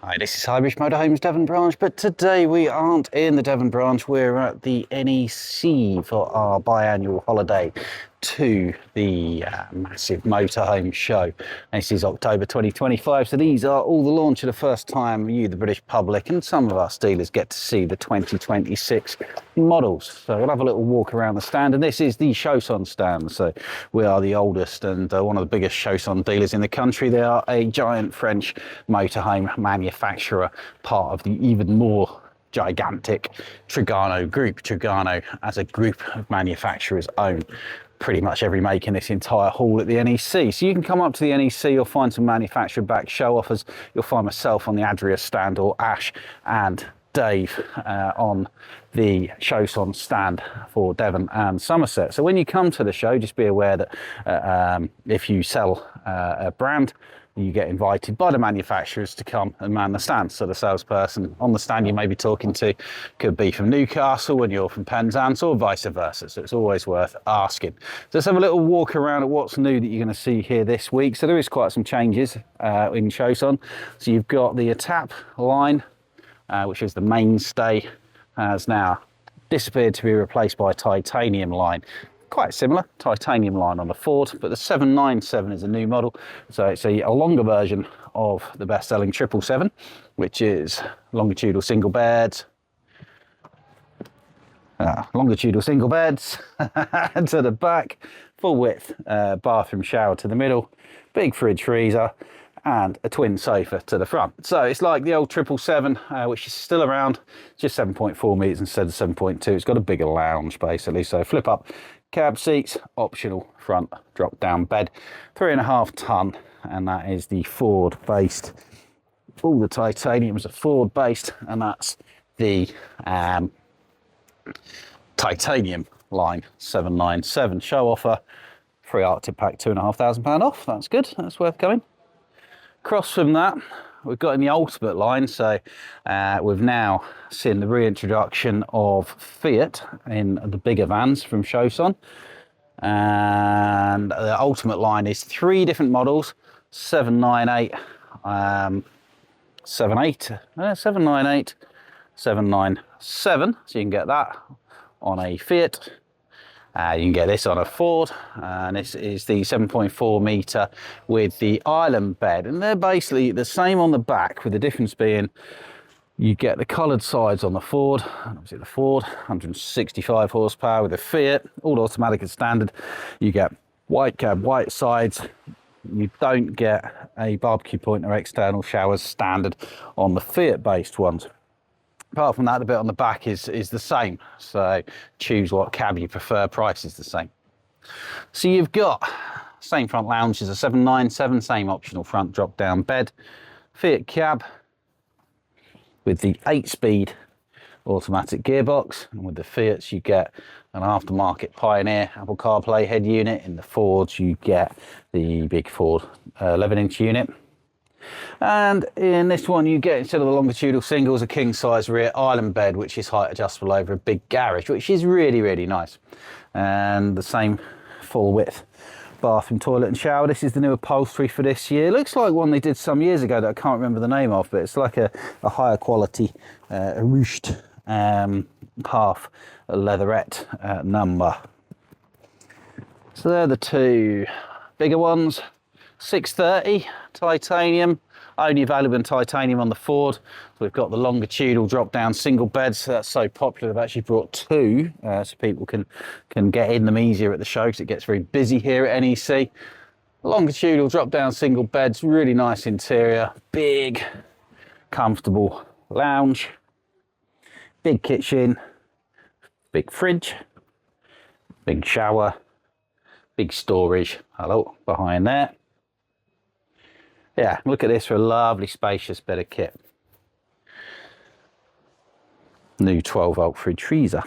Hi, this is Highbridge Motorhome's Devon branch, but today we aren't in the Devon branch. We're at the NEC for our biannual holiday to the massive motorhome show. This is October 2025, so these are all the launch of the first time you, the British public, and some of us dealers get to see the 2026 models. So we'll have a little walk around the stand, and this is the Chausson stand. So we are the oldest and one of the biggest Chausson dealers in the country. They are a giant French motorhome manufacturer, part of the even more gigantic Trigano group. Trigano as a group of manufacturers own pretty much every make in this entire hall at the NEC. So you can come up to the NEC, you'll find some manufacturer back show offers. You'll find myself on the Adria stand, or Ash and Dave on the Chausson stand for Devon and Somerset. So when you come to the show, just be aware that if you sell a brand, you get invited by the manufacturers to come and man the stand. So the salesperson on the stand you may be talking to could be from Newcastle and you're from Penzance, or vice versa. So it's always worth asking. So let's have a little walk around at what's new that you're going to see here this week. So there is quite some changes in Chausson. So you've got the tap line, which is the mainstay, has now disappeared to be replaced by a titanium line. Quite similar titanium line on the Ford, but the 797 is a new model, so it's a longer version of the best-selling 777, which is longitudinal single beds, to the back, full width bathroom shower to the middle, big fridge freezer, and a twin sofa to the front. So it's like the old 777, which is still around, just 7.4 metres instead of 7.2. It's got a bigger lounge basically, so flip up cab seats, optional front drop down bed, 3.5 ton, and that is the Ford based. All the titaniums are Ford based, and that's the titanium line 797 show offer. Free Arctic pack, £2,500 off. That's good, that's worth going. Across from that, we've got in the Ultimate line, so we've now seen the reintroduction of Fiat in the bigger vans from Chausson. And the Ultimate line is 3 different models, 798, 798, 797, so you can get that on a Fiat. You can get this on a Ford, and this is the 7.4 metre with the island bed, and they're basically the same on the back, with the difference being you get the coloured sides on the Ford, and obviously the Ford 165 horsepower with the Fiat, all automatic and standard. You get white cab, white sides. You don't get a barbecue point or external showers standard on the Fiat based ones. Apart from that, the bit on the back is the same, so choose what cab you prefer, price is the same. So you've got same front lounge as a 797, same optional front drop down bed, Fiat cab with the 8-speed automatic gearbox, and with the Fiats you get an aftermarket Pioneer Apple CarPlay head unit. In the Fords you get the big Ford 11-inch unit. And in this one you get, instead of the longitudinal singles, a king size rear island bed, which is height adjustable over a big garage, which is really nice. And the same full width bathroom, toilet and shower. This is the new upholstery for this year. It looks like one they did some years ago that I can't remember the name of, but it's like a higher quality ruched half leatherette number. So they're the 2 bigger ones. 630 titanium, only available in titanium on the Ford. So we've got the longitudinal drop down single beds, so that's so popular they've actually brought 2 so people can get in them easier at the show, because it gets very busy here at NEC. Longitudinal drop down single beds, really nice interior, big comfortable lounge, big kitchen, big fridge, big shower, big storage, hello, behind there. Yeah, look at this for a lovely spacious bit of kit. New 12-volt fridge freezer.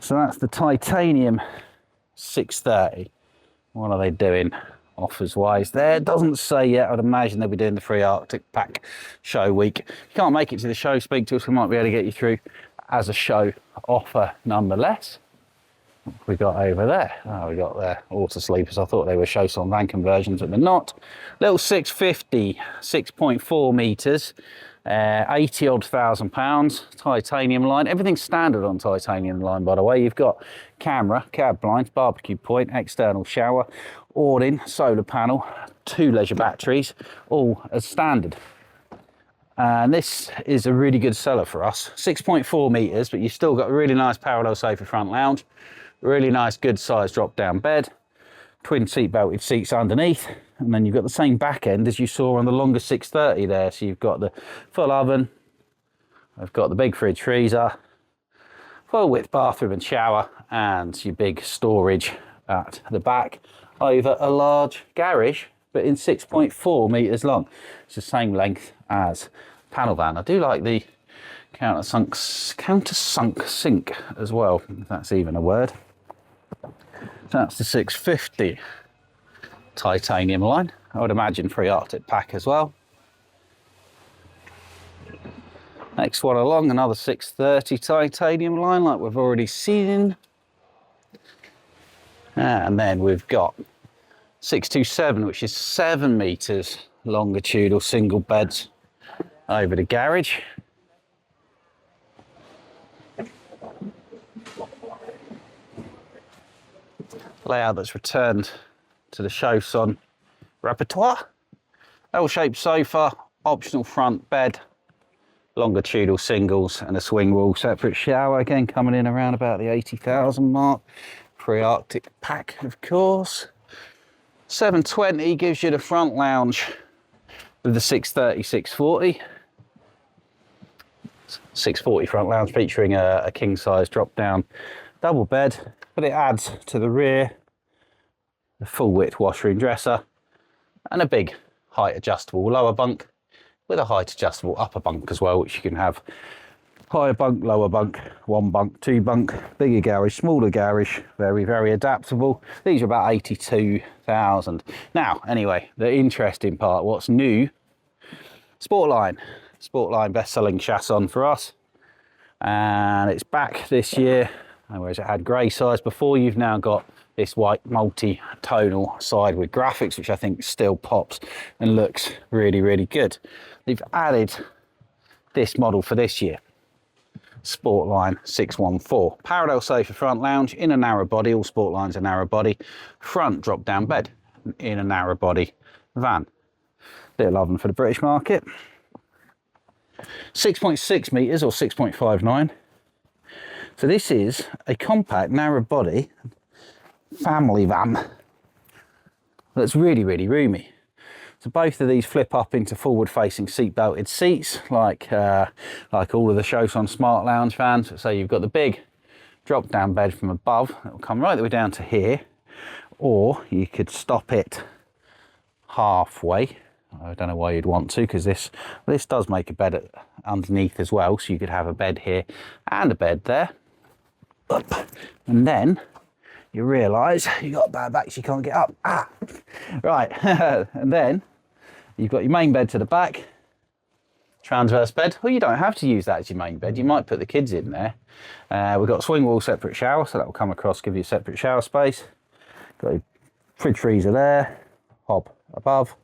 So that's the titanium 630. What are they doing offers wise there? It doesn't say yet. I'd imagine they'll be doing the free Arctic pack show week. If you can't make it to the show, speak to us. We might be able to get you through as a show offer nonetheless. We got over there. Oh, we got their auto sleepers. I thought they were Chausson van conversions, but they're not. Little 650, 6.4 meters, 80 odd £1,000, titanium line. Everything's standard on titanium line, by the way. You've got camera, cab blinds, barbecue point, external shower, awning, solar panel, 2 leisure batteries, all as standard. And this is a really good seller for us. 6.4 meters, but you've still got a really nice parallel sofa front lounge, really nice good size drop down bed, twin seat belted seats underneath, and then you've got the same back end as you saw on the longer 630 there. So you've got the full oven, I've got the big fridge freezer, full width bathroom and shower, and your big storage at the back over a large garage, but in 6.4 meters long. It's the same length as panel van. I do like the countersunk sink as well, if that's even a word. That's the 650 titanium line. I would imagine free Arctic pack as well. Next one along, another 630 titanium line like we've already seen. And then we've got 627, which is 7 meters longitudinal single beds over the garage. Layout that's returned to the Chausson repertoire. L-shaped sofa, optional front bed, longitudinal singles and a swing wall separate shower, again coming in around about the 80,000 mark. Free Arctic pack, of course. 720 gives you the front lounge with the 630, 640. 640 front lounge featuring a king size drop down double bed, but it adds to the rear the full width washroom dresser and a big height adjustable lower bunk with a height adjustable upper bunk as well, which you can have higher bunk, lower bunk, 1 bunk, 2 bunk, bigger garage, smaller garage, very, very adaptable. These are about 82,000. Now, anyway, the interesting part, what's new, Sportline best-selling Chausson for us. And it's back this year, whereas it had grey size before. You've now got this white multi-tonal side with graphics, which I think still pops and looks really, really good. They've added this model for this year. Sportline 614. Parallel sofa front lounge in a narrow body, all Sportlines are narrow body. Front drop down bed in a narrow body van. Little oven for the British market. 6.6 meters or 6.59. So this is a compact narrow body family van that's really, really roomy. So both of these flip up into forward-facing seat-belted seats, like all of the Chausson Smart Lounge vans. So you've got the big drop-down bed from above that will come right the way down to here, or you could stop it halfway. I don't know why you'd want to, because this does make a bed underneath as well, so you could have a bed here and a bed there. Up. And then you realise you've got bad back, so you can't get up. Right, and then you've got your main bed to the back, transverse bed. Well, you don't have to use that as your main bed. You might put the kids in there. We've got swing wall separate shower, so that will come across, give you a separate shower space. Got a fridge freezer there, hob above.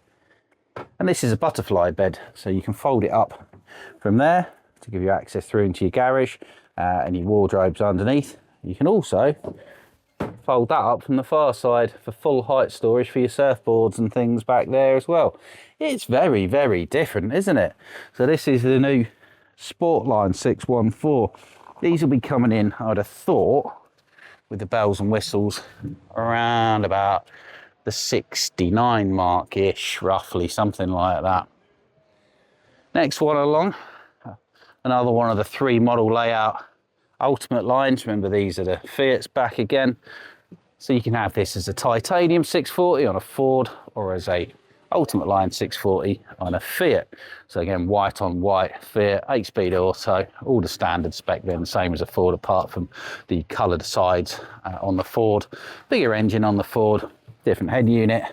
And this is a butterfly bed, so you can fold it up from there to give you access through into your garage and your wardrobes underneath. You can also fold that up from the far side for full height storage for your surfboards and things back there as well. It's very, very different, isn't it? So this is the new Sportline 614. These will be coming in, I'd have thought, with the bells and whistles around about the 69 mark-ish, roughly, something like that. Next one along, another one of the 3 model layout ultimate lines. Remember, these are the Fiat's back again. So you can have this as a titanium 640 on a Ford, or as a ultimate line 640 on a Fiat. So again, white on white Fiat, 8-speed auto, all the standard spec then, the same as a Ford, apart from the coloured sides on the Ford. Bigger engine on the Ford, different head unit,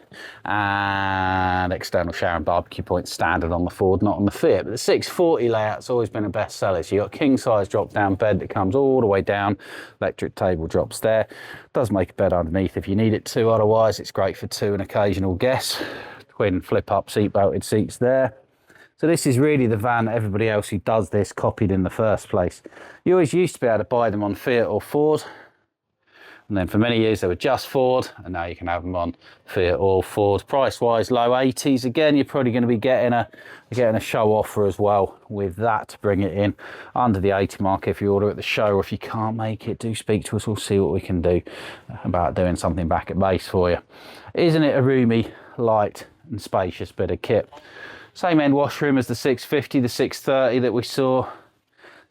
and external shower and barbecue point standard on the Ford, not on the Fiat. But the 640 layout's always been a best seller. So you've got king size drop down bed that comes all the way down, electric table drops there. Does make a bed underneath if you need it to, otherwise it's great for 2 and occasional guests. Twin flip up seat belted seats there. So this is really the van that everybody else who does this copied in the first place. You always used to be able to buy them on Fiat or Ford. And then for many years they were just Ford, and now you can have them on Fiat or Ford. Price-wise, low 80s. Again, you're probably going to be getting a show offer as well with that to bring it in under the 80 mark if you order at the show, or if you can't make it, do speak to us. We'll see what we can do about doing something back at base for you. Isn't it a roomy, light and spacious bit of kit? Same end washroom as the 650, the 630 that we saw.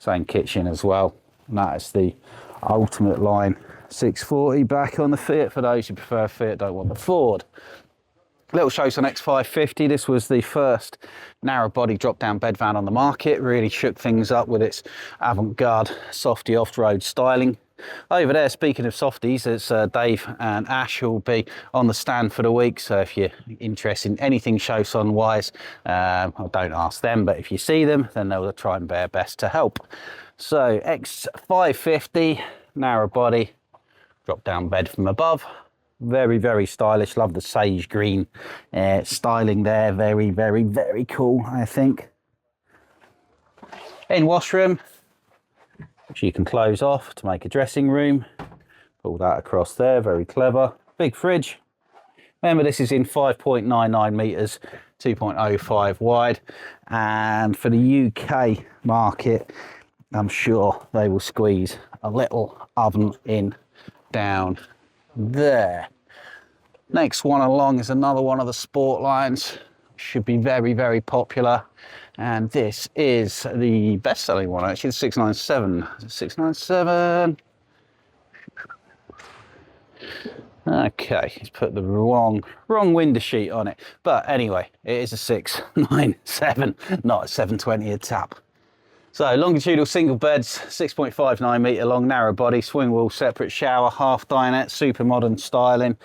Same kitchen as well. And that is the ultimate line 640 back on the Fiat for those who prefer Fiat, don't want the Ford. Little Chausson X550. This was the first narrow body drop down bed van on the market. Really shook things up with its avant-garde softy off-road styling. Over there, speaking of softies, it's Dave and Ash who will be on the stand for the week. So if you're interested in anything Chausson wise, well, don't ask them, but if you see them, then they'll try and bear best to help. So X550, narrow body, drop down bed from above. Very, very stylish. Love the sage green styling there. Very, very, very cool, I think. In washroom, which you can close off to make a dressing room. Pull that across there, very clever. Big fridge. Remember, this is in 5.99 metres, 2.05 wide. And for the UK market, I'm sure they will squeeze a little oven in down there. Next one along is another one of the sport lines. Should be very, very popular. And this is the best-selling one, actually, the 697. 697. Okay, he's put the wrong window sheet on it. But anyway, it is a 697, not a 720 a tap. So longitudinal single beds, 6.59 metre long, narrow body, swing wheel, separate shower, half dinette, super modern styling.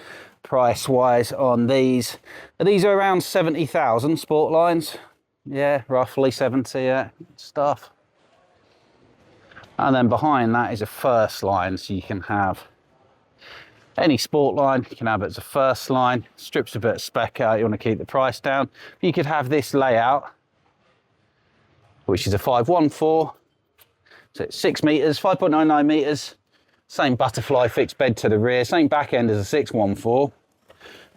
Price wise on these are around 70,000 sport lines. Yeah, roughly 70, yeah, stuff. And then behind that is a first line, so you can have any sport line, you can have it as a first line. Strips a bit of spec out, you want to keep the price down. You could have this layout, which is a 514, so it's 6 metres, 5.99 metres, same butterfly fixed bed to the rear, same back end as a 614,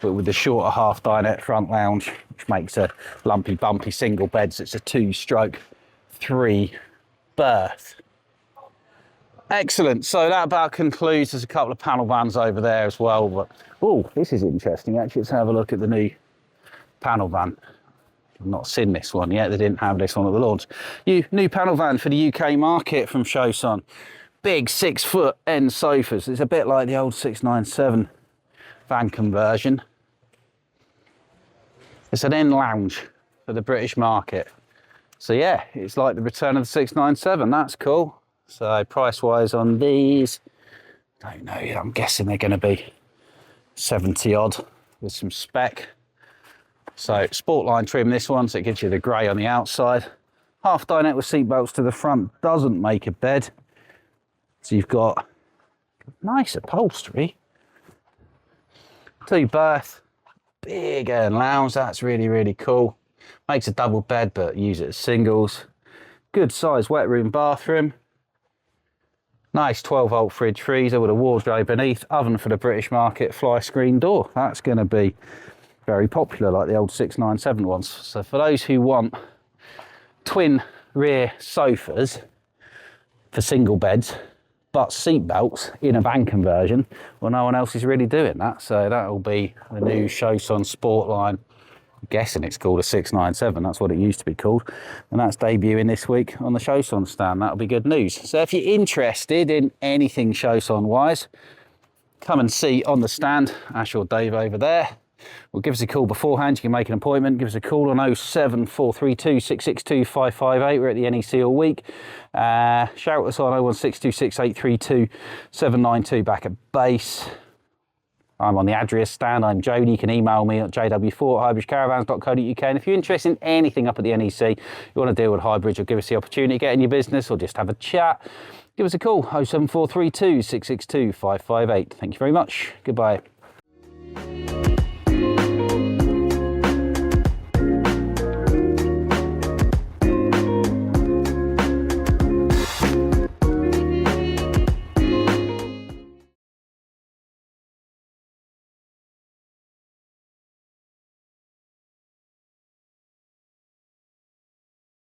but with the shorter half dinette front lounge, which makes a lumpy bumpy single bed, so it's a 2-stroke 3 berth. Excellent, so that about concludes. There's a couple of panel vans over there as well, but oh, this is interesting actually. Let's have a look at the new panel van. I've not seen this one yet. They didn't have this one at the launch. New panel van for the UK market from Chausson. Big 6-foot end sofas. It's a bit like the old 697 van conversion. It's an end lounge for the British market. So yeah, it's like the return of the 697. That's cool. So price wise on these, don't know, I'm guessing they're going to be 70 odd with some spec. So sport line trim this one, so it gives you the grey on the outside. Half dinette with seat belts to the front, doesn't make a bed. So you've got nice upholstery. 2 berth, big end lounge, that's really, really cool. Makes a double bed, but use it as singles. Good size wet room bathroom. Nice 12-volt fridge freezer with a wardrobe beneath, oven for the British market, fly screen door. That's going to be very popular like the old 697 ones. So for those who want twin rear sofas for single beds, but seat belts in a van conversion, well, no one else is really doing that. So that'll be the new Chausson sport line. I'm guessing it's called a 697, that's what it used to be called. And that's debuting this week on the Chausson stand. That'll be good news. So if you're interested in anything Chausson wise, come and see on the stand, Ash or Dave over there. Well, give us a call beforehand. You can make an appointment. Give us a call on 07432 662 558. We're at the NEC all week. Shout us on 01626 832 792 back at base. I'm on the Adria stand. I'm Jody. You can email me at jw4@highbridgecaravans.co.uk. And if you're interested in anything up at the NEC, you want to deal with Highbridge or give us the opportunity to get in your business or just have a chat, give us a call, 07432 662 558. Thank you very much. Goodbye.